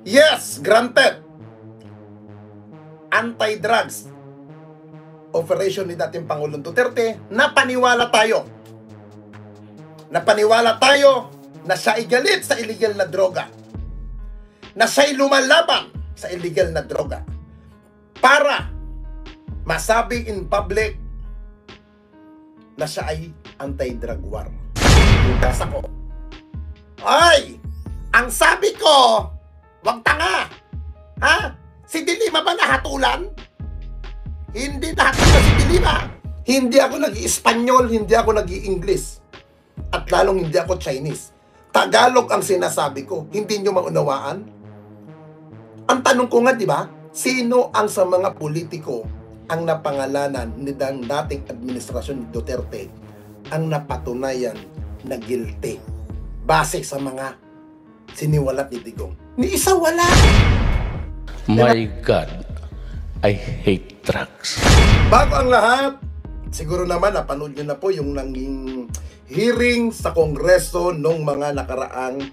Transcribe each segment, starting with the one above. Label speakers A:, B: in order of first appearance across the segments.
A: Yes, granted. Anti-drugs operation ni dating Pangulong Duterte, napaniwala tayo. Napaniwala tayo na siya ay galit sa illegal na droga. Na siya ay lumalaban sa illegal na droga. Para masabi in public na siya ay anti-drug war. Bukas ako. Ay! Ang sabi ko, wag tanga! Ha? Si Dilima ba nahatulan? Hindi nahatulan si Dilima. Hindi ako nag-i-Espanyol, hindi ako nag-i-English. At lalong hindi ako Chinese. Tagalog ang sinasabi ko. Hindi nyo maunawaan? Ang tanong ko nga, di ba? Sino ang sa mga politiko ang napangalanan ni dating administrasyon ni Duterte ang napatunayan na guilty base sa mga siniwalat ni Digong? Ni isa wala.
B: My God, I hate drugs.
A: Bago ang lahat, siguro naman napanood nyo na po yung nanging hearing sa Kongreso nung mga nakaraang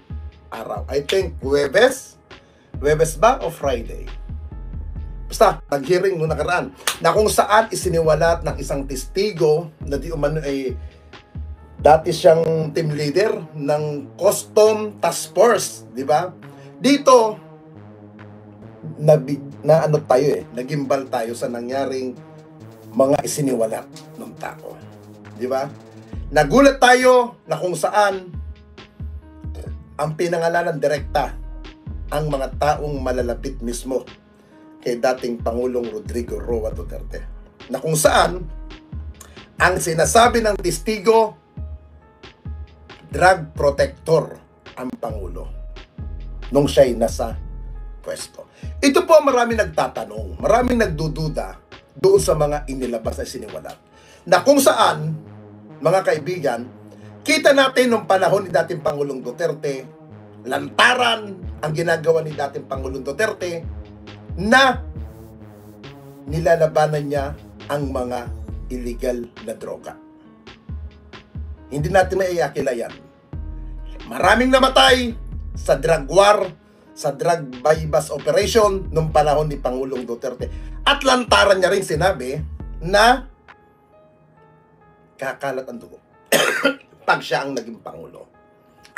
A: araw. I think Huwebes ba o Friday? Basta, nag-hearing nung nakaraan na kung saan isiniwalat ng isang testigo na di umano ay dati siyang team leader ng Custom Task Force, di ba? Dito, nagimbal tayo sa nangyaring mga isiniwalat ng tao. Di ba? Nagulat tayo na kung saan ang pinangalanan direkta ang mga taong malalapit mismo kay dating Pangulong Rodrigo Roa Duterte. Na kung saan ang sinasabi ng testigo, drug protector ang Pangulo nung siya'y nasa pwesto. Ito po maraming nagtatanong, maraming nagdududa doon sa mga inilabas na siniwalat. Na kung saan, mga kaibigan, kita natin nung panahon ni dating Pangulong Duterte, lantaran ang ginagawa ni dating Pangulong Duterte na nilalabanan niya ang mga illegal na droga. Hindi natin maiakila yan. Maraming namatay sa drug war, sa drug bypass operation nung panahon ni Pangulong Duterte. At lantaran niya rin sinabi na kakalat ang dugo pag siya ang naging Pangulo.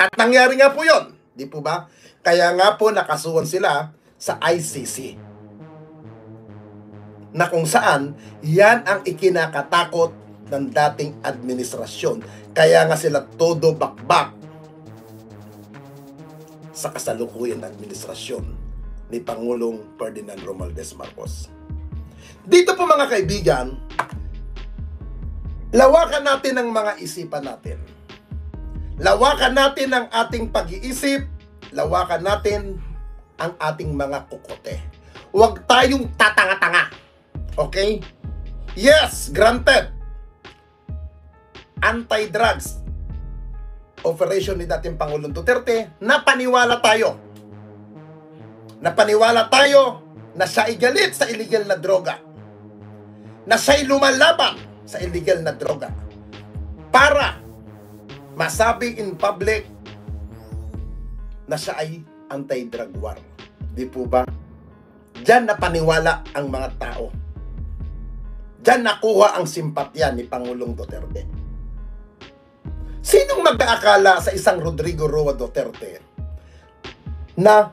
A: At nangyari nga po yun, di po ba? Kaya nga po nakasuhan sila sa ICC. Na kung saan, yan ang ikinakatakot ng dating administrasyon. Kaya nga sila todo bakbak sa kasalukuyan ng administrasyon ni Pangulong Ferdinand Romualdez Marcos. Dito po mga kaibigan, lawakan natin ang mga isipan natin. Lawakan natin ang ating pag-iisip, lawakan natin ang ating mga kukote. Huwag tayong tatanga-tanga. Okay? Yes, granted. Anti-drugs operation ni dating Pangulong Duterte, napaniwala tayo. Napaniwala tayo na siya ay galit sa illegal na droga. Na siya ay lumalaban sa illegal na droga. Para masabi in public na siya ay anti-drug war. Di po ba? Diyan napaniwala ang mga tao. Diyan nakuha ang simpatya ni Pangulong Duterte. Sinong mag-aakala sa isang Rodrigo Roa Duterte na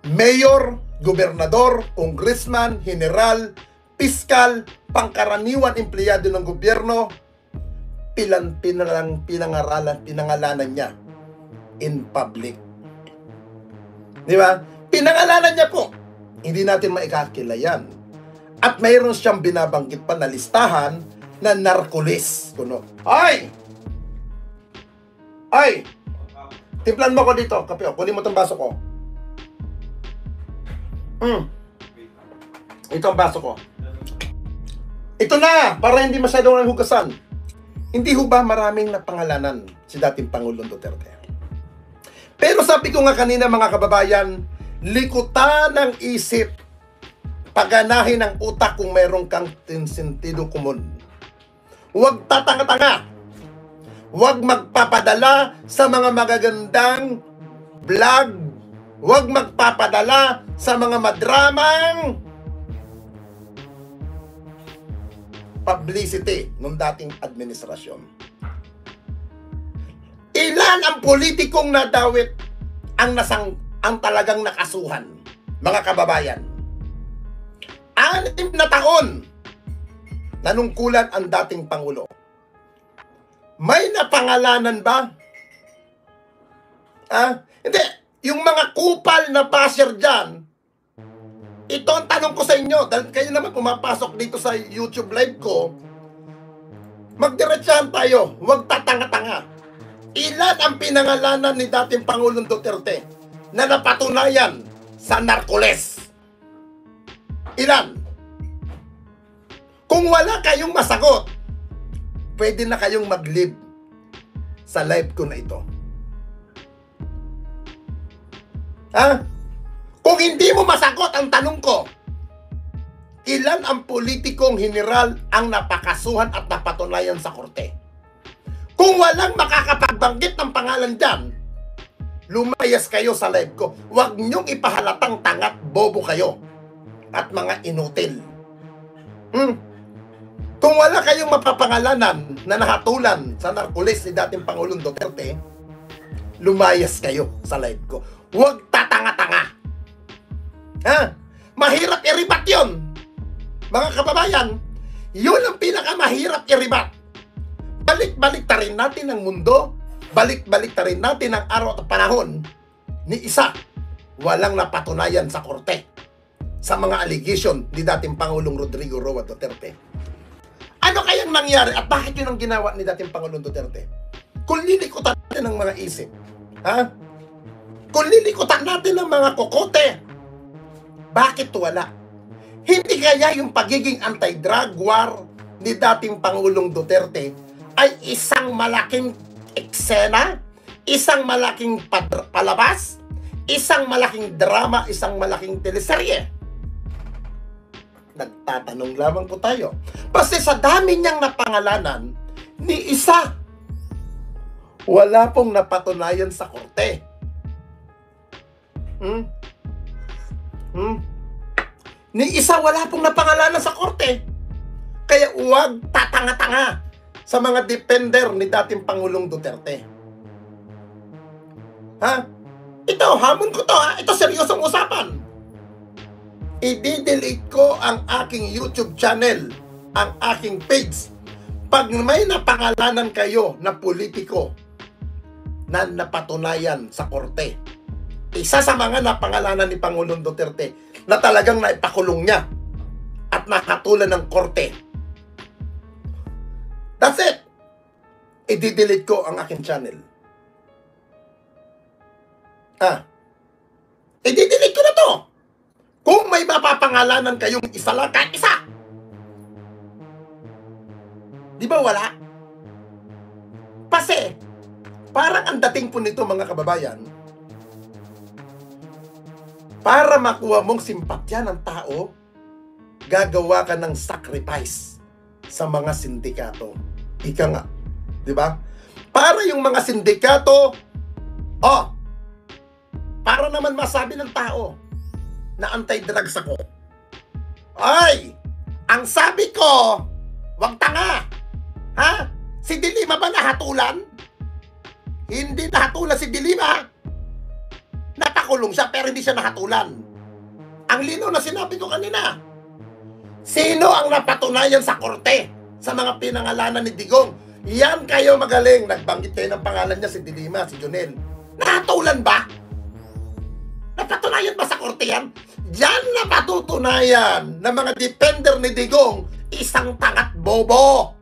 A: mayor, gobernador, congressman, general, piskal, pangkaraniwan empleyado ng gobyerno, pinangalanan niya in public. Di ba? Pinangalanan niya po. Hindi natin maikakila yan. At mayroon siyang binabanggit pa na listahan na narcolis. Kuno. Ay! Timplan mo ko dito, kape. Kunin mo itong baso ko. Ito ang baso ko. Ito na! Para hindi masyadong hugasan. Hindi ho ba maraming napangalanan si dating Pangulong Duterte? Pero sabi ko nga kanina mga kababayan, likutan ng isip, paganahin ng utak kung meron kang sentido komon. Huwag tatanga-tanga. Huwag magpapadala sa mga magagandang vlog, Huwag magpapadala sa mga madramang publicity nung dating administrasyon. Ilan ang politikong nadawit ang talagang nakasuhan, mga kababayan? 6 na taon nanungkulan ang dating Pangulo. May napangalanan ba? Hindi. Yung mga kupal na basher dyan, ito ang tanong ko sa inyo, dahil kayo naman pumapasok dito sa YouTube live ko, magdiretsahan tayo, huwag tatanga-tanga. Ilan ang pinangalanan ni dating Pangulong Duterte na napatunayan sa narkoles? Ilan? Kung wala kayong masagot, pwede na kayong mag-live sa live ko na ito. Kung hindi mo masagot ang tanong ko, ilan ang politikong general ang napakasuhan at napatunayan sa korte? Kung walang makakapagbanggit ng pangalan dyan, lumayas kayo sa live ko. Huwag niyong ipahalatang tangat bobo kayo at mga inutil. Kung wala kayong mapapangalanan na nahatulan sa narkoles ni dating Pangulong Duterte, lumayas kayo sa live ko. Huwag tatanga-tanga. Mahirap i-rebat yun. Mga kababayan, yun ang pinakamahirap i-rebat. Balik-balik ta rin natin ang mundo. Balik-balik ta rin natin ang araw at panahon ni isa walang napatunayan sa korte sa mga allegation ni dating Pangulong Rodrigo Roa Duterte. Ano kayang nangyari at bakit yun ang ginawa ni dating Pangulong Duterte? Kung lilikutan natin ang mga isip, kung lilikutan natin ang mga kokote, bakit wala? Hindi kaya yung pagiging anti-drug war ni dating Pangulong Duterte ay isang malaking eksena, isang malaking palabas, isang malaking drama, isang malaking teleserye? Nagtatanong lamang po tayo. Kasi sa dami niyang napangalanan, ni isa, wala pong napatunayan sa korte. Ni isa wala pong napangalanan sa korte. Kaya huwag tatanga-tanga sa mga defender ni dating Pangulong Duterte. Ito, hamon ko to Ito seryosong usapan. I-delete ko ang aking YouTube channel, ang aking page, pag may napangalanan kayo na politiko na napatunayan sa korte. Isa sa mga napangalanan ni Pangulong Duterte na talagang naipakulong niya at nakatulan ng korte. That's it. I-delete ko ang aking channel. I-delete ko na to. Kung may mapapangalanan kayong isa lang, kahit isa. Di ba wala? Kasi, parang ang dating po nito mga kababayan, para makuha mong simpatya ng tao, gagawa ka ng sacrifice sa mga sindikato. Ika nga. Di ba? Para yung mga sindikato, para naman masabi ng tao na anti-drugs ako. Ay! Ang sabi ko, wag tanga! Si Dilima ba nahatulan? Hindi nahatulan si Dilima. Napakulong siya pero hindi siya nahatulan. Ang lino na sinabi ko kanina. Sino ang napatunayan sa korte sa mga pinangalanan ni Digong? Yan kayo magaling. Nagbanggit kayo ng pangalan niya, si Dilima, si Jonel. Nahatulan ba? Napatunayan ba sa korte yan? Diyan na patutunayan ng mga defender ni Digong, isang tangat bobo.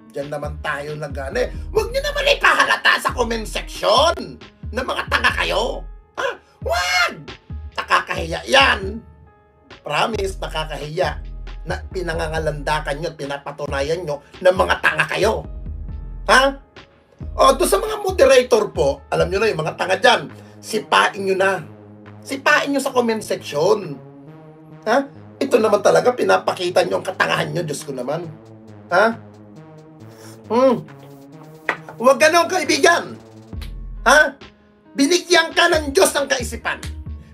A: Diyan naman tayo nagane. Huwag niyo naman ipahalata sa comment section na mga tanga kayo. Huwag! Nakakahiya yan. Promise, nakakahiya na pinangangalandakan nyo at pinapatunayan nyo na mga tanga kayo. Doon sa mga moderator po, alam nyo na yung mga tanga dyan, sipain nyo na. Sipain nyo sa comment section. Ito naman talaga, pinapakita nyo ang katangahan nyo. Diyos ko naman. Huwag ganon, kaibigan. Binigyan ka ng Diyos ng kaisipan.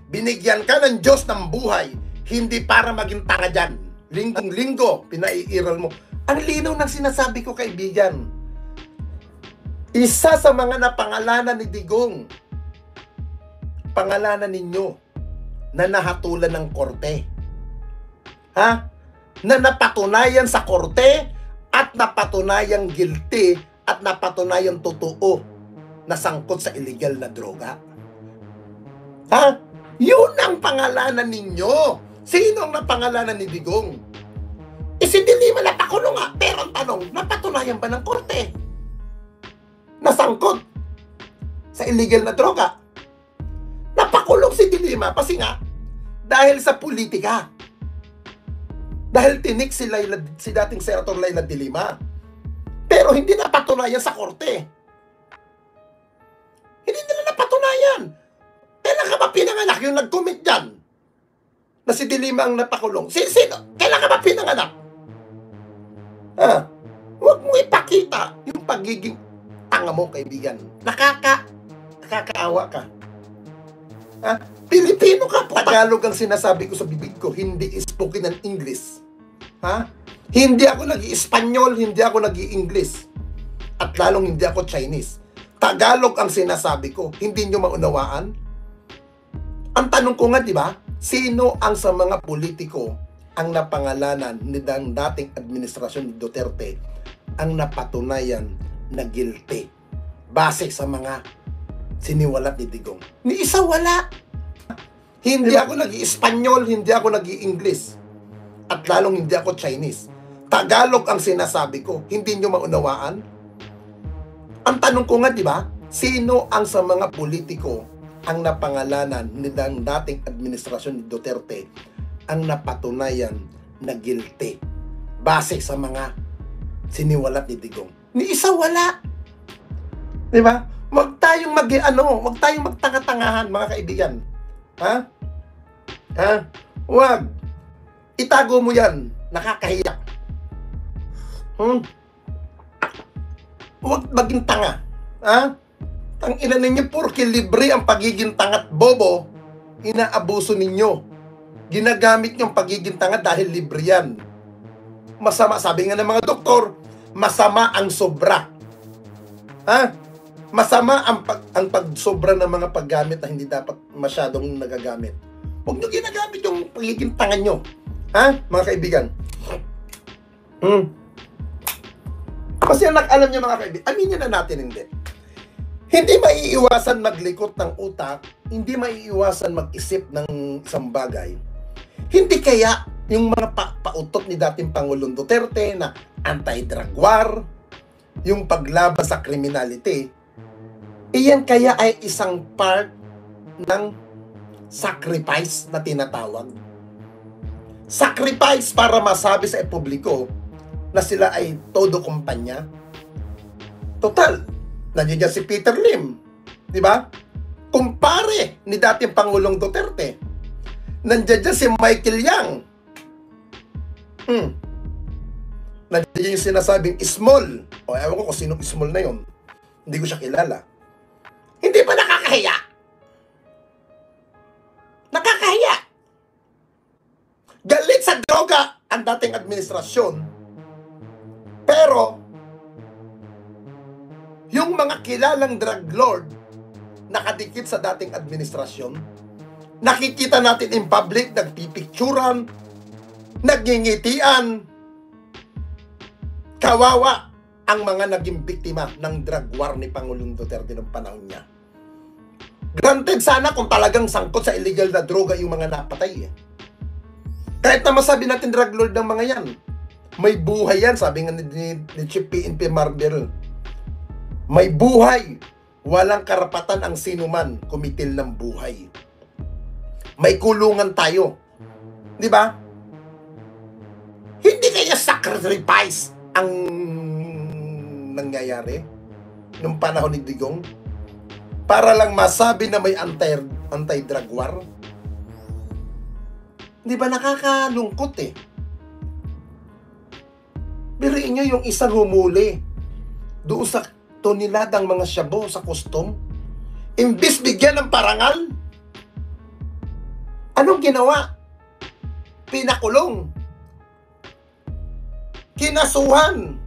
A: Binigyan ka ng Diyos ng buhay. Hindi para maging tanga dyan. Linggong-linggo, pinaiiral mo. Ang linaw ng sinasabi ko, kaibigan. Isa sa mga napangalanan ni Digong, pangalanan ninyo, na nahatulan ng korte. Ha? Na napatunayan sa korte at napatunayan guilty at napatunayan totoo na sangkot sa illegal na droga. Ha? Yun ang pangalanan ninyo. Sino ang napangalanan ni Digong? Si De Lima napakulong nga. Pero ang tanong, napatunayan ba ng korte na sangkot sa illegal na droga? Napakulong si De Lima kasi nga dahil sa politika. Dahil tinik si dating Senator Leila De Lima. Pero hindi napatunayan sa korte. Hindi nila napatunayan. Kailan ka ba pinanganak yung nag-comment dyan? Na si De Lima ang napakulong. Sino? Kailan ka ba pinanganak? Huwag mo ipakita yung pagiging tanga mo, kaibigan. Nakakaawa ka. Pilipino ka po. Tagalog ang sinasabi ko sa bibig ko, hindi spoken ng English. Hindi ako nag-i-Espanyol, hindi ako nag-i-English. At lalong hindi ako Chinese. Tagalog ang sinasabi ko, hindi nyo maunawaan. Ang tanong ko nga, di ba? Sino ang sa mga politiko ang napangalanan ni dating administrasyon ni Duterte ang napatunayan na guilty base sa mga siniwalat ni Digong? Ni isa wala. Hindi ako nag-i-Espanyol, hindi ako nag-i-English. At lalong hindi ako Chinese. Tagalog ang sinasabi ko, hindi nyo maunawaan. Ang tanong ko nga, di ba? Sino ang sa mga politiko ang napangalanan ni dating administrasyon ni Duterte ang napatunayan na guilty base sa mga siniwalat ni Digong? Ni isa wala. Di ba? Huwag tayong huwag tayong magtanga-tangahan, mga kaibigan. Huwag. Itago mo yan. Nakakahiya. Huwag maging tanga. Tangina ninyo, porke libre ang pagiging tanga't bobo, inaabuso ninyo. Ginagamit yung pagiging tanga dahil libre yan. Masama, sabi nga ng mga doktor, masama ang sobra. Masama ang pagsobra ng mga paggamit na hindi dapat masyadong nagagamit. Huwag nyo ginagamit yung pagiging tanga nyo. Mga kaibigan? Kasi alam nyo, mga kaibigan, aminin na natin hindi. Hindi maiiwasan maglikot ng utak, hindi maiiwasan mag-isip ng isang bagay. Hindi kaya yung mga pautot ni dating Pangulong Duterte na anti-drug war, yung paglaban sa criminality, iyan kaya ay isang part ng sacrifice na tinatawag. Sacrifice para masabi sa publiko na sila ay todo kumpanya. Total, nandiyan dyan si Peter Lim, di ba? Kumpare ni dating Pangulong Duterte. Nandiyan dyan si Michael Yang. Nandiyan yung sinasabing small. O ewan ko kung sinong small na yun. Hindi ko siya kilala. Hindi ba nakakahiya? Nakakahiya. Galit sa droga ang dating administrasyon. Pero yung mga kilalang drug lord nakadikit sa dating administrasyon, nakikita natin in public, nagpipicturan, nagngingitian. Kawawa ang mga naging biktima ng drug war ni Pangulong Duterte ng panahon niya. Granted sana kung talagang sangkot sa illegal na droga yung mga napatay. Kahit na masabi natin drug lord ng mga yan, may buhay yan, sabi nga ni Chief PNP Marvel. May buhay. Walang karapatan ang sinuman kumitil ng buhay. May kulungan tayo. Di ba? Hindi kaya sacrifice ang nangyayari nung panahon ni Digong para lang masabi na may anti-drug war? Di ba nakakalungkot eh? Biriin nyo yung isang humuli doon sa toniladang mga shabu sa custom. Imbis bigyan ng parangal, anong ginawa? Pinakulong. Kinasuhan.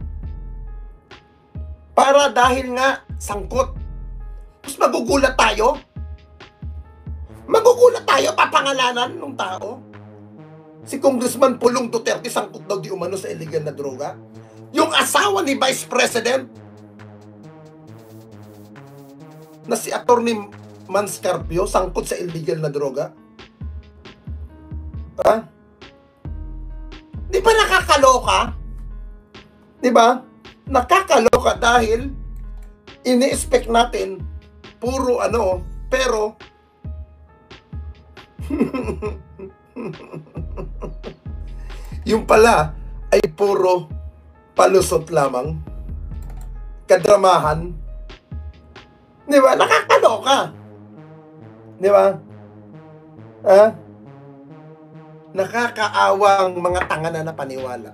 A: Para dahil nga sangkot. Tapos magugulat tayo? Magugulat tayo, papangalanan ng tao? Si Congressman Pulong Duterte sangkot daw di umano sa illegal na droga. Yung asawa ni Vice President na si Atty. Manscarpio sangkot sa illegal na droga. Ha? Di ba nakakaloka? Di ba? Nakakaloka dahil ini-expect natin puro ano, pero yung pala ay puro palusot lamang, kadramahan. Di ba? Nakakaloka. Di ba? Ha? Nakakaawang mga tanga na napaniwala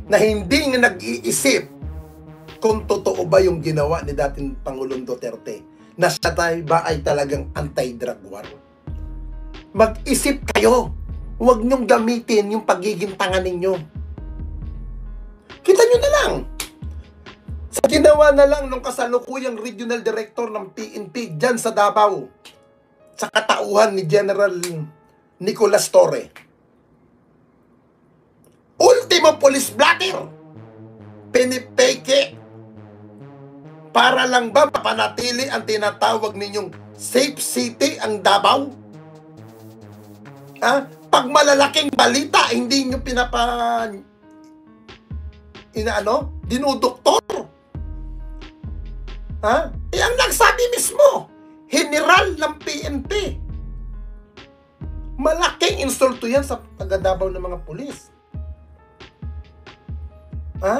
A: na hindi nga nag-iisip kung totoo ba yung ginawa ni dating Pangulong Duterte na siya ba ay talagang anti-drug war. Mag-isip kayo. Huwag niyong gamitin yung pagiging tanga ninyo. Kita nyo na lang. Sa ginawa na lang nung kasalukuyang regional director ng PNP dyan sa Davao sa katauhan ni General Nicolas Torre. Ultimo police blatter. Pinipeke. Para lang ba mapanatili ang tinatawag ninyong safe city ang Davao? Ha? Pag malalaking balita, hindi nyo dinudoktor. Ha? Ang nagsabi mismo, General ng PNP. Malaking insulto yan sa taga-Davao ng mga pulis. Ha?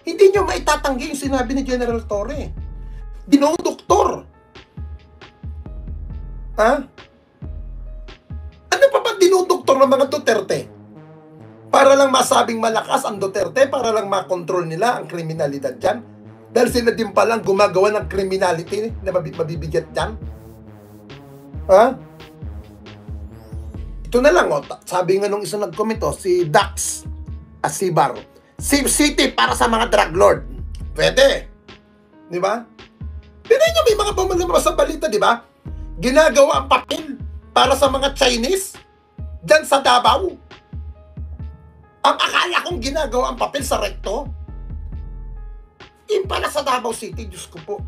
A: Hindi nyo maitatanggi yung sinabi ni General Torre. Dinudoktor. Ha? Ano pa ba dinudoktor ng mga Duterte? Para lang masabing malakas ang Duterte, para lang makontrol nila ang kriminalidad dyan. Dahil sila din palang gumagawa ng criminality na mabibigat dyan. Ha? Ito na lang, sabi nga nung isang nag-comment, si Dax Asibar, safe city para sa mga drug lord. Pwede. Di ba? Pwede nyo may mga pumalabas sa balita, di ba? Ginagawa ang papel para sa mga Chinese dyan sa Davao. Ang akala kong ginagawa ang papel sa recto, yung pala sa Davao City, Diyos ko po.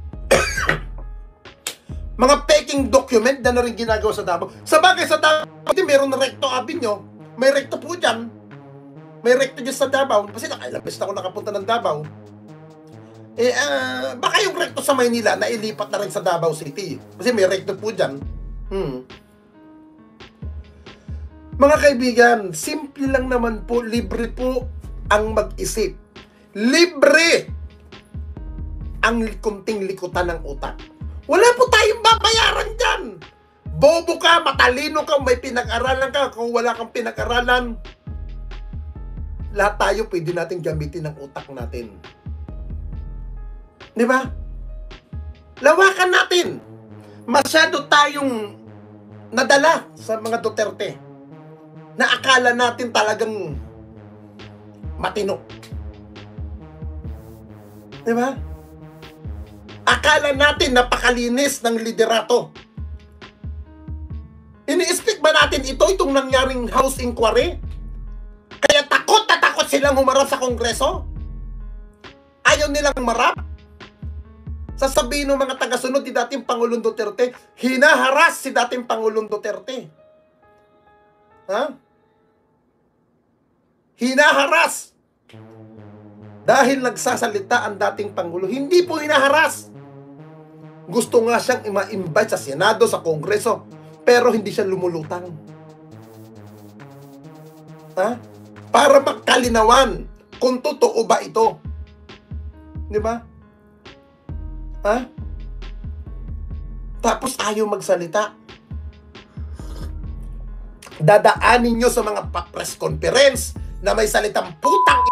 A: Mga peking document na rin ginagawa sa Davao. Sa bagay sa Davao, meron na recto Avenue. May recto po dyan. May recto dyan sa Davao. Kasi nakailang beses na ako nakapunta ng Davao. Baka yung recto sa Maynila na ilipat na rin sa Davao City. Kasi may recto po dyan. Mga kaibigan, simple lang naman po, libre po ang mag-isip. Libre ang kunting likutan ng utak. Wala po tayong babayaran dyan. Bobo ka, matalino ka, may pinag-aralan ka. Kung wala kang pinag-aralan, lahat tayo pwede natin gamitin ang utak natin. Di ba? Lawakan natin. Masyado tayong nadala sa mga Duterte na akala natin talagang matino. Di ba? Akala natin napakalinis ng liderato. Ini-expect ba natin itong nangyaring house inquiry? Kaya takot na takot silang humarap sa Kongreso? Ayaw nilang marap? Sasabihin ng mga tagasunod ni dating Pangulong Duterte, hinaharas si dating Pangulong Duterte. Ha? Hinaharas. Dahil nagsasalita ang dating Pangulo. Hindi po hinaharas. Gusto nga siyang ma-invite sa Senado, sa Kongreso, pero hindi siya lumulutang. Ha? Para magkalinawan kung totoo ba ito. Di ba? Ha? Tapos ayaw magsalita. Dadaanin nyo sa mga press conference na may salitang putang.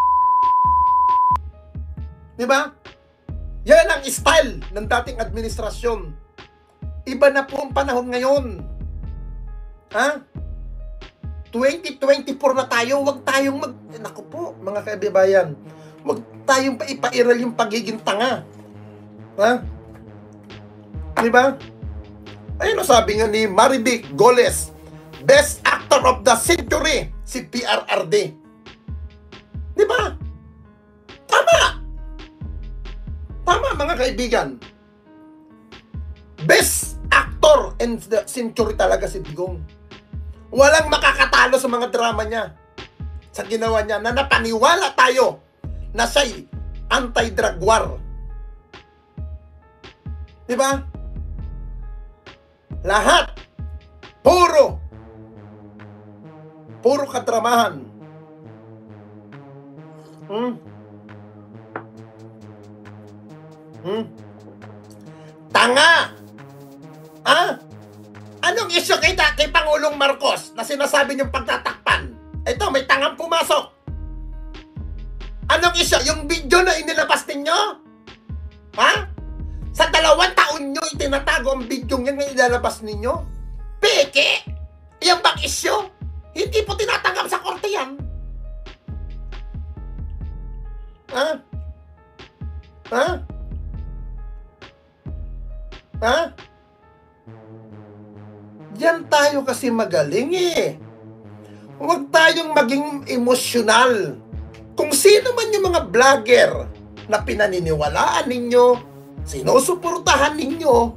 A: Di ba? Yan ang style ng dating administrasyon. Iba na po ang panahon ngayon. Ha? 2024 na tayo, wag tayong naku po, mga kaibigan, wag tayong ipairal yung pagiging tanga. Ha? Diba? Ayun, sabi nga ni Marivic Goles, Best Actor of the Century, si PRRD. Diba? Tama! Tama, mga kaibigan. Best actor in the century talaga si Digong. Walang makakatalo sa mga drama niya. Sa ginawa niya, na napaniwala tayo na siya'y anti-drug war. Diba? Lahat. Puro kadramahan. Tanga! Anong isyo kay Pangulong Marcos na sinasabi niyong pagtatakpan? Ito, may tangang pumasok. Anong isyo? Yung video na inilabas ninyo? Ha? Sa 2 taon nyo itinatago ang video niya na ilalabas ninyo? Peke! Yan bang isyo? Hindi po tinatanggap sa korte yan. Ha? Ha? Ha? Yan tayo kasi magaling eh. Huwag tayong maging emosyonal. Kung sino man yung mga vlogger na pinaniniwalaan ninyo, sinusuportahan ninyo,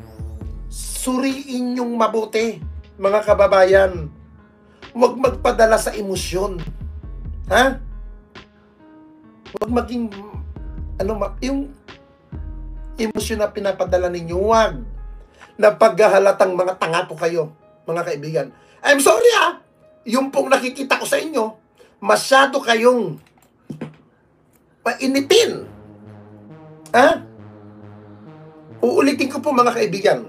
A: suriin yung mabuti, mga kababayan. Huwag magpadala sa emosyon. Ha? Huwag maging, yung emosyon na pinapadala ninyo, huwag. Na paghahalatang mga tanga po kayo, mga kaibigan. I'm sorry yung pong nakikita ko sa inyo, masyado kayong painitin. Ha? Uulitin ko po, mga kaibigan.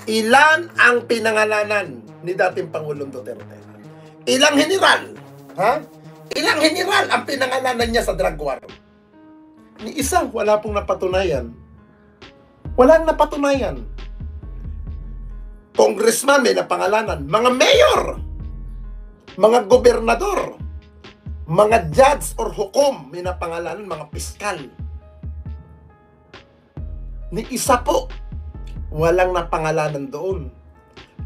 A: Ilan ang pinangalanan ni dating Pangulong Duterte? Ilang general? Ha? Ilang general ang pinangalanan niya sa drug war? Ni isa, wala pong napatunayan. Walang napatunayan. Congressman may napangalanan. Mga mayor, mga gobernador, mga judge or hukom may napangalanan, mga piskal. Ni isa po, walang napangalanan doon.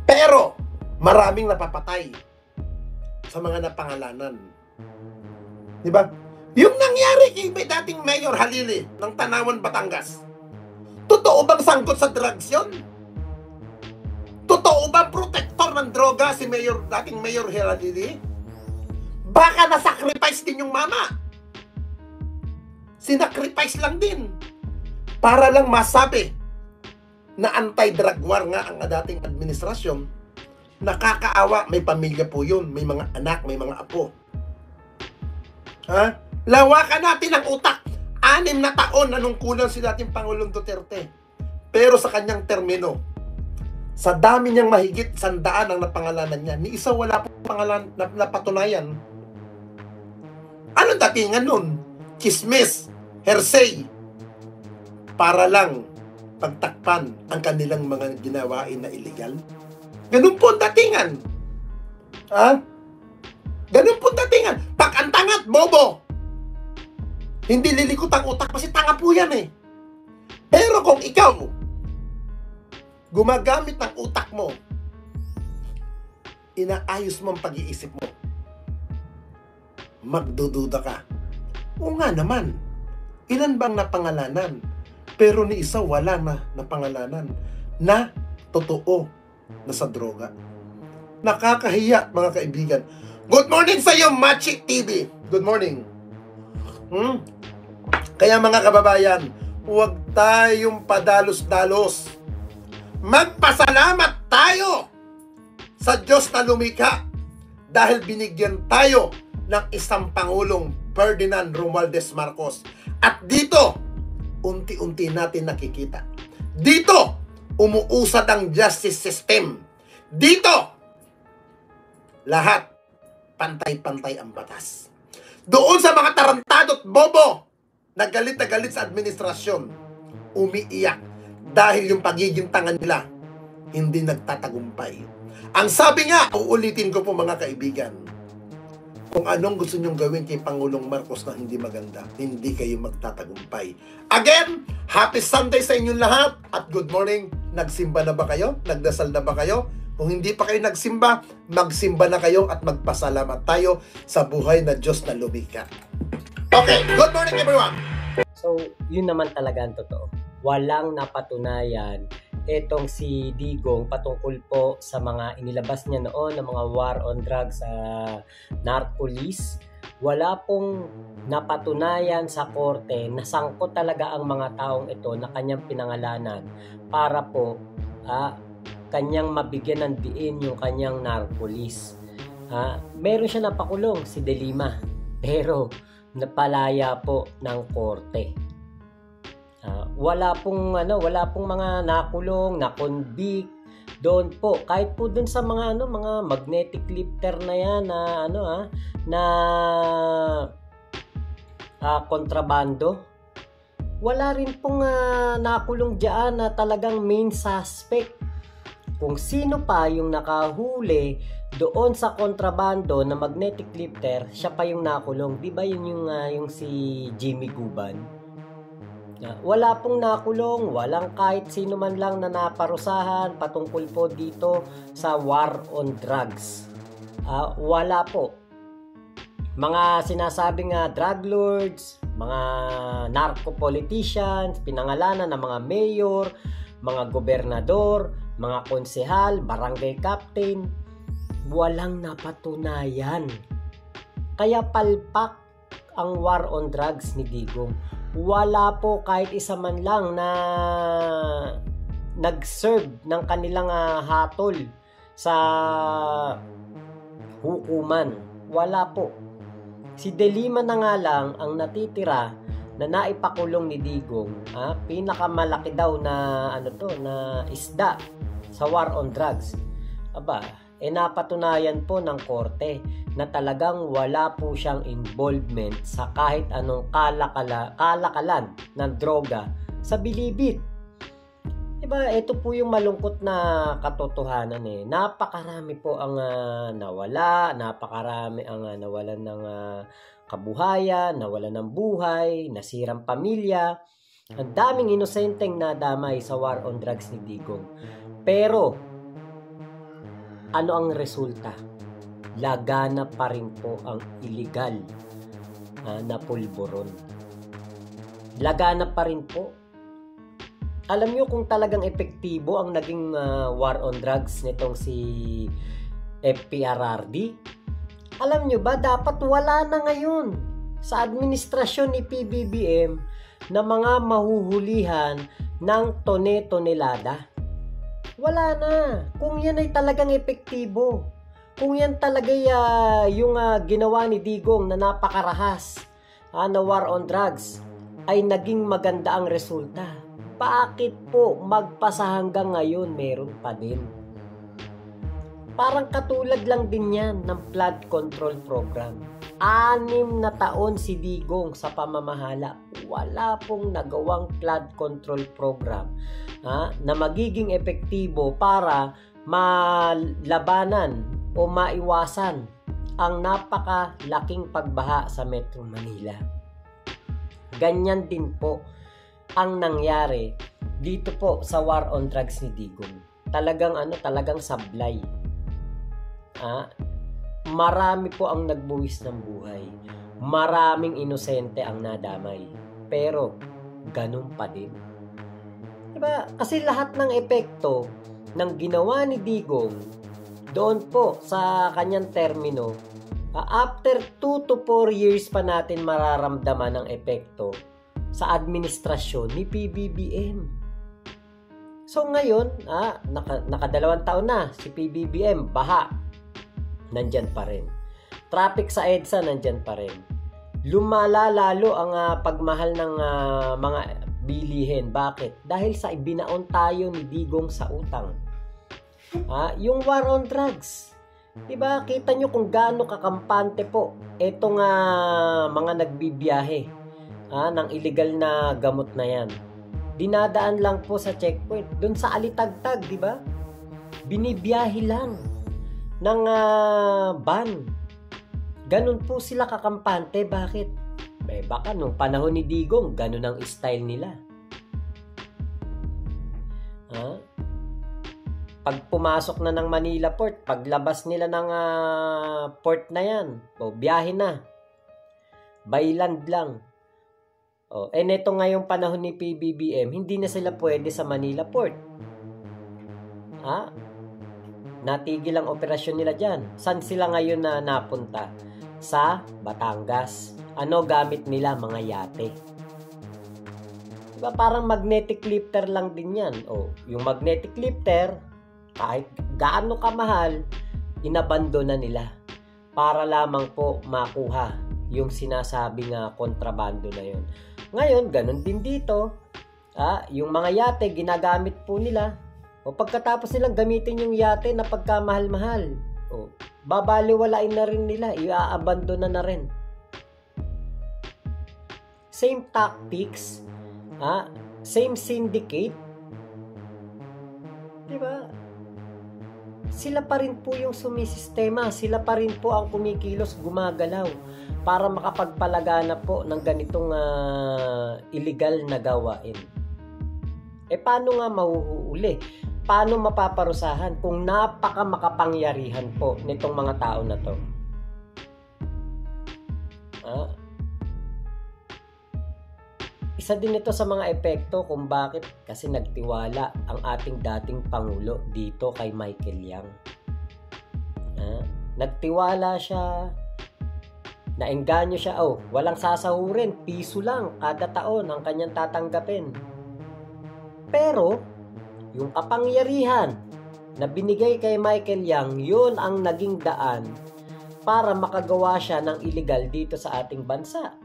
A: Pero, maraming napapatay sa mga napangalanan. Diba? Yung nangyari kay dating Mayor Halili ng Tanawan, Batangas, totoo bang sangkot sa drugs yun? Totoo bang protector ng droga si dating Mayor Halili? Baka nasacrifice din yung mama. Sinacrifice lang din. Para lang masabi na anti-drug war nga ang dating administrasyon. Nakakaawa, may pamilya po yun, may mga anak, may mga apo. Ha? Lawakan natin ang utak. 6 na taon na nung kulang si dating Pangulong Duterte. Pero sa kanyang termino, sa dami niyang mahigit 100 ang napangalanan niya, ni isa wala pong pangalan na napatunayan. Anong datingan nun? Chismis, hearsay, para lang pagtakpan ang kanilang mga ginawain na illegal. Ganun po ang datingan. Ha? Ganun po ang datingan. Pag ang tangat, bobo, hindi lilikot ang utak kasi tanga po yan eh. Pero kung ikaw gumagamit ng utak mo, inaayos mo ang pag-iisip mo, magdududa ka. O nga naman, ilan bang napangalanan? Pero ni isa wala na napangalanan na totoo na sa droga. Nakakahiya, mga kaibigan. Good morning sa iyo, Machi TV. Good morning. Kaya mga kababayan, huwag tayong padalos-dalos. Magpasalamat tayo sa Diyos na lumikha dahil binigyan tayo ng isang Pangulong Ferdinand Romualdez Marcos. At dito, unti-unti natin nakikita. Dito, umuusad ang justice system. Dito, lahat pantay-pantay ang batas. Doon sa mga tarantado at bobo na galit sa administrasyon, umiiyak dahil yung pagiging tanga nila hindi nagtatagumpay. Ang sabi nga, uulitin ko po mga kaibigan, kung anong gusto nyong gawin kay Pangulong Marcos na hindi maganda, hindi kayo magtatagumpay. Again, happy Sunday sa inyong lahat at good morning. Nagsimba na ba kayo? Nagdasal na ba kayo? Kung hindi pa kayo nagsimba, magsimba na kayo at magpasalamat tayo sa buhay na Diyos na lumikha. Okay, good morning everyone!
C: So, yun naman talaga ang totoo. Walang napatunayan etong si Digong patungkol po sa mga inilabas niya noon ng mga war on drugs sa narcolis. Wala pong napatunayan sa korte na sangkot talaga ang mga taong ito na kanyang pinangalanan para po kanyang mabigyan ng diin yung kanyang narcolis. Meron siya napakulong, si De Lima, pero napalaya po ng korte. Wala pong mga nakulong, na-convict doon po. Kahit po doon sa mga mga magnetic lifter na yan na kontrabando. Wala rin pong nakulong diyan na talagang main suspect. Kung sino pa yung nakahuli doon sa kontrabando na magnetic lifter, siya pa yung nakulong. Di ba yun yung si Jimmy Guban? Wala pong nakulong, walang kahit sino man lang na naparusahan patungkol po dito sa war on drugs. Wala po. Mga sinasabing drug lords, mga narco politicians, pinangalanan ng mga mayor, mga gobernador, mga konsehal, barangay captain, walang napatunayan. Kaya palpak ang war on drugs ni Digong. Wala po kahit isa man lang na nag-serve ng kanilang hatol sa hukuman. Wala po. Si De Lima na nga lang ang natitira na naipakulong ni Digong. Pinakamalaki daw na na isda sa war on drugs. Napatunayan po ng korte na talagang wala po siyang involvement sa kahit anong kalakalan ng droga sa Bilibid. Ito po yung malungkot na katotohanan Napakarami po ang nawala, napakarami ang nawalan ng kabuhayan, nawalan ng buhay, nasirang pamilya. Ang daming inosenteng nadamay sa war on drugs ni Digong. Pero ano ang resulta? Lagana pa rin po ang illegal na pulburon. Lagana pa rin po. Alam nyo kung talagang epektibo ang naging war on drugs nitong si FPRRD? Alam nyo ba, dapat wala na ngayon sa administrasyon ni PBBM na mga mahuhulihan ng tone-tonelada. Wala na. Kung yan ay talagang epektibo, kung yan talaga yung ginawa ni Digong na napakarahas na war on drugs ay naging maganda ang resulta, bakit po magpasa hanggang ngayon meron pa din? Parang katulad lang din yan ng flood control program. 6 na taon si Digong sa pamamahala, wala pong nagawang flood control program na magiging epektibo para malabanan o maiwasan ang napakalaking pagbaha sa Metro Manila. Ganyan din po ang nangyari dito po sa war on drugs ni Digong. Talagang sablay. Marami po ang nagbuwis ng buhay. Maraming inosente ang nadamay. Pero ganun pa din. Diba? Kasi lahat ng epekto ng ginawa ni Digong doon po sa kanyang termino, after 2 to 4 years pa natin mararamdaman ang epekto sa administrasyon ni PBBM. So ngayon, nakadalawang taon na si PBBM, baha, nandyan pa rin. Traffic sa EDSA, nandyan pa rin. Lumala lalo ang pagmahal ng mga bilihin. Bakit? Dahil sa ibinaon tayo ni Digong sa utang. Yung war on drugs. Diba? Kita nyo kung gaano kakampante po etong mga nagbibiyahe ng illegal na gamot na yan. dinadaan lang po sa checkpoint. Doon sa Alitagtag, di ba? Binibiyahe lang ng van. Ganun po sila kakampante. Bakit? Baka nung panahon ni Digong, ganun ang style nila. Pag pumasok na ng Manila Port, paglabas nila ng port na yan, biyahe na. By land lang. Neto ngayong panahon ni PBBM, hindi na sila pwede sa Manila Port. Natigil ang operasyon nila dyan. Saan sila ngayon na napunta? Sa Batangas. Ano gamit nila? Mga yate. Diba parang magnetic lifter lang din yan. Yung magnetic lifter, kahit gaano kamahal, inabandona nila para lamang po makuha yung sinasabing kontrabando na yun. Ngayon, ganun din dito. Yung mga yate, ginagamit po nila. Pagkatapos nilang gamitin yung yate na pagkamahal-mahal, babaliwalain na rin nila, iaabandona na rin. Same tactics, same syndicate, diba? Sila pa rin po yung sumisistema, sila pa rin po ang kumikilos, gumagalaw para makapagpalagana po ng ganitong illegal na gawain. Paano nga mahuhuli? Paano mapaparusahan kung napaka makapangyarihan po nitong mga tao na to? Isa din ito sa mga epekto kung bakit kasi nagtiwala ang ating dating Pangulo dito kay Michael Yang. Nagtiwala siya, naengganyo siya, walang sasahurin, piso lang kada taon ang kanyang tatanggapin. Pero, yung kapangyarihan na binigay kay Michael Yang, yun ang naging daan para makagawa siya ng illegal dito sa ating bansa.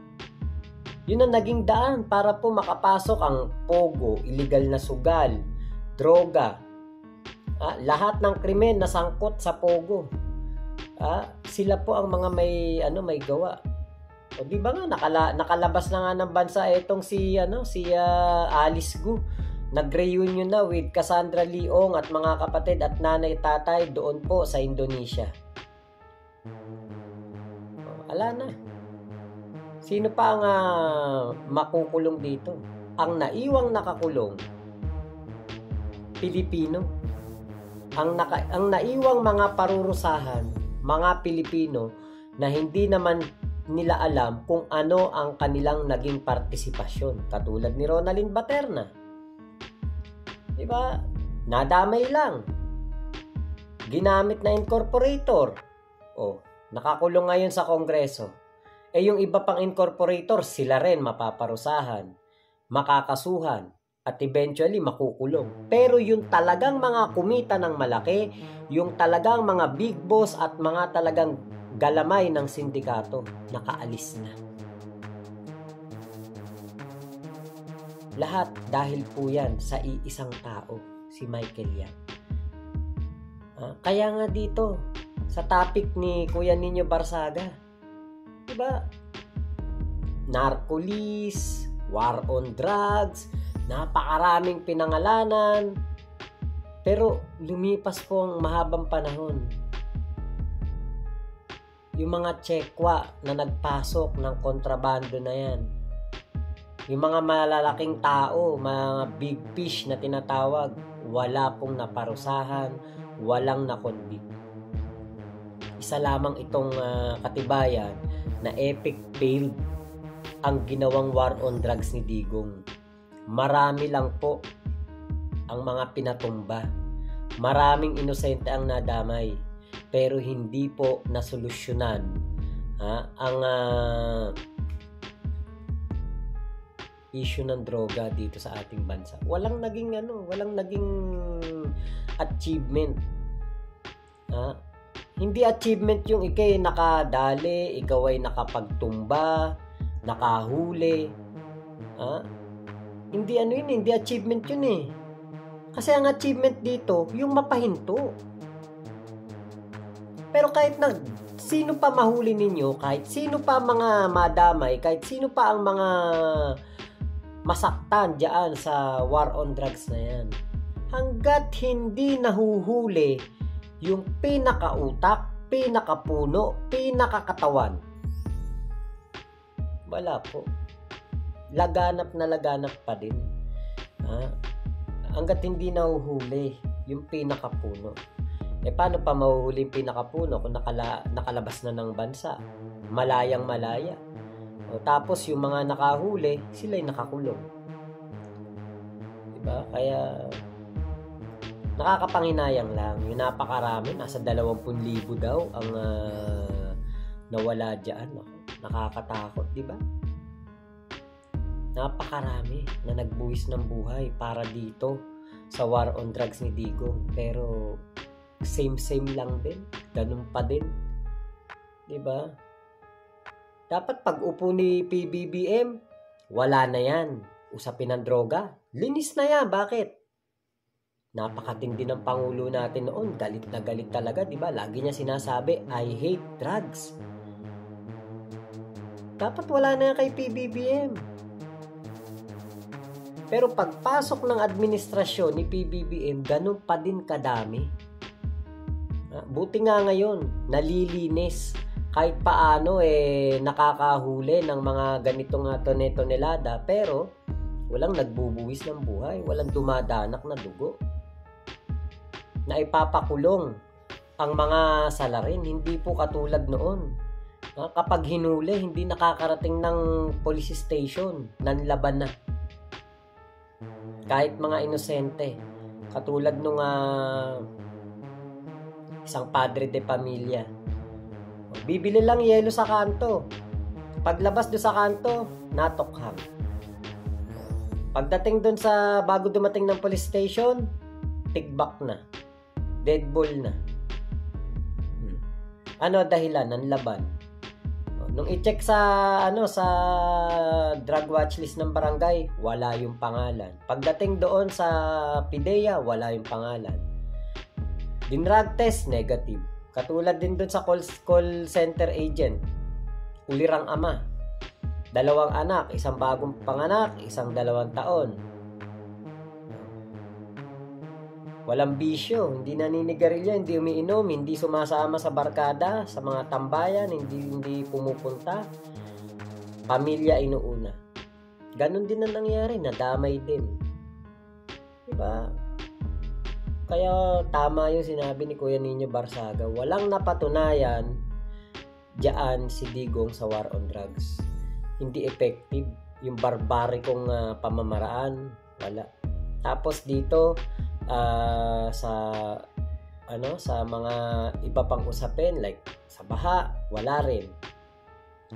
C: Yun ang naging daan para po makapasok ang pogo, illegal na sugal, droga. Lahat ng krimen na sangkot sa pogo. Sila po ang mga may gawa. Di ba nga nakalabas na nga ng bansa itong si Alice Gu. Nag-reunion na with Cassandra Leong at mga kapatid at nanay tatay doon po sa Indonesia. Ala na. Sino pa ang makukulong dito? Ang naiwang nakakulong, Pilipino. Ang naiwang mga parurusahan, mga Pilipino na hindi naman nila alam kung ano ang kanilang naging partisipasyon. Katulad ni Ronaldin Baterna. Diba? Nadamay lang. Ginamit na incorporator. Nakakulong ngayon sa Kongreso. Yung iba pang incorporator, sila rin mapaparusahan, makakasuhan, at eventually makukulong. Pero yung talagang mga kumita ng malaki, yung talagang mga big boss at mga talagang galamay ng sindikato, nakaalis na. Lahat dahil po yan sa iisang tao, si Michael Yang. Kaya nga dito, sa topic ni Kuya Nino Barsaga, diba? Narcolis, war on drugs, napakaraming pinangalanan. Pero lumipas po ang mahabang panahon. Yung mga tsekwa na nagpasok ng kontrabando na yan. Yung mga malalaking tao, mga big fish na tinatawag, wala pong naparusahan, walang nakonvict. Isa lamang itong katibayan na epic failed ang ginawang war on drugs ni Digong. Marami lang po ang mga pinatumba. Maraming inosente ang nadamay. Pero hindi po nasolusyonan ang issue ng droga dito sa ating bansa. Walang naging achievement. Hindi achievement yung ikay nakadali, ikaw ay nakapagtumba, nakahuli. Hindi achievement yun eh. Kasi ang achievement dito, yung mapahinto. Pero kahit sino pa mahuli ninyo, kahit sino pa mga madamay, kahit sino pa ang mga masaktan dyan sa war on drugs na yan. Hanggat hindi nahuhuli yung pinakautak, pinakapuno, pinakakatawan, wala po. Laganap na laganap pa din. Hanggat hindi nahuhuli yung pinakapuno. Paano pa mahuhuli yung pinakapuno kung nakalabas na ng bansa? Malayang malaya. Tapos yung mga nakahuli, sila'y nakakulong. Diba? Kaya nakakapanghinayang lang. Yung napakarami, nasa 20,000 daw ang nawala dyan. Nakakatakot, diba? Napakarami na nagbuwis ng buhay para dito sa war on drugs ni Digong. Pero same lang din. Ganun pa din. Diba? Dapat pag upo ni PBBM, wala na yan. Usapin ng droga. Linis na yan. Bakit? Napakatindi ng Pangulo natin noon. Galit na galit talaga, diba? Lagi niya sinasabi, I hate drugs. Dapat wala na yan kay PBBM. Pero pagpasok ng administrasyon ni PBBM, ganun pa din kadami. Buti nga ngayon, nalilinis. Kahit paano nakakahuli ng mga ganitong tonelada, pero walang nagbubuwis ng buhay, walang dumadanak na dugo. Na ipapakulong ang mga salarin, hindi po katulad noon. Kapag hinuli, hindi nakakarating ng police station, nanlaban na. Kahit mga inosente, katulad nung isang padre de pamilya. Bibili lang yelo sa kanto. Paglabas do sa kanto, natokhang. Pagdating doon sa bago dumating ng police station, tigbak na. Dead ball na. Ano dahilan ng laban? Nung i-check sa sa drug watch list ng barangay, wala yung pangalan. Pagdating doon sa PIDEA, wala yung pangalan. Dinrug test, negative. Katulad din doon sa call center agent. Ulirang ama. 2 anak, isang bagong panganak, isang 2 taon. Walang bisyo, hindi naninigarilya, hindi umiinom, hindi sumasama sa barkada, sa mga tambayan, hindi pumupunta. Pamilya inuuna. Ganon din ang nangyari, nadamay din. Diba? Kaya tama yung sinabi ni Kuya Nino Barsaga, walang napatunayan diyan si Digong sa war on drugs. Hindi effective yung barbarikong pamamaraan, wala. Tapos dito sa mga iba pang usapin like sa baha, wala rin.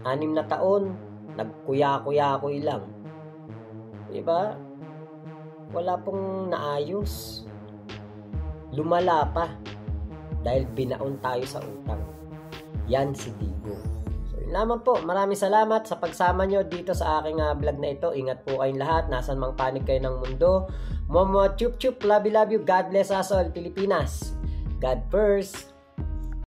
C: 6 na taon nagkuya-kuya-kuy lang. Diba? Wala pong naayos. Lumala pa dahil binaon tayo sa utang. Yan si Digong. So yun lamang po. Maraming salamat sa pagsama nyo dito sa aking vlog na ito. Ingat po kayong lahat. Nasan mang panig kayo ng mundo. Momo chup chup, love you, God bless us all, Pilipinas. God first.